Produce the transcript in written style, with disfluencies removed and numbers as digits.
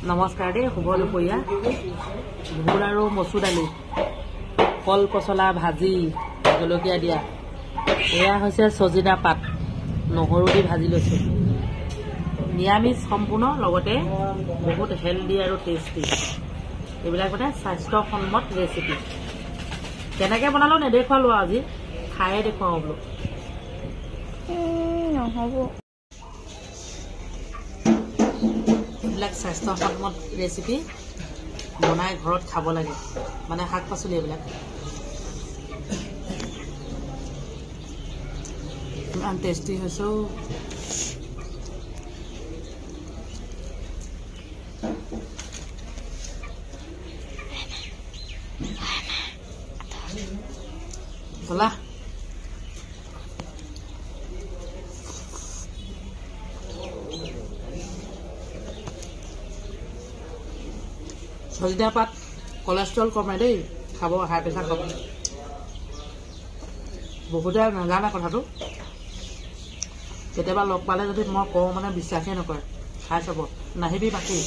নমস্কাৰ দেই, শুভ দুপৰীয়া। ভোল আৰু মচুৰ দালি, কল পচলা ভাজি, জলকীয়া দিয়া। এয়া হৈছে সজিনা পাত, নহৰু দি ভাজি লৈছো। নিৰামিষ সম্পূৰ্ণ, লগতে বহুত হেল্ডি আৰু টেষ্টি। এইবিলাক মানে স্বাস্থ্যসন্মত ৰেচিপি। কেনেকৈ বনালো নেদেখুৱালো, আজি খায়ে দেখুৱাওঁ বোলো। নহ'ব, এইবিলাক স্বাস্থ্যসন্মত ৰেচিপি বনাই ঘৰত খাব লাগে, মানে শাক পাচলি এইবিলাক ইমান টেষ্টি হৈছে। চলা সজিনা পাত কলেষ্ট্ৰল কমে দেই, খাব। হাই প্ৰেছাৰ কমে। বহুতে নাজানে কথাটো। কেতিয়াবা লগ পালে যদি মই কওঁ মানে বিশ্বাসেই নকৰে। খাই চাব, নাহিবি বাকী।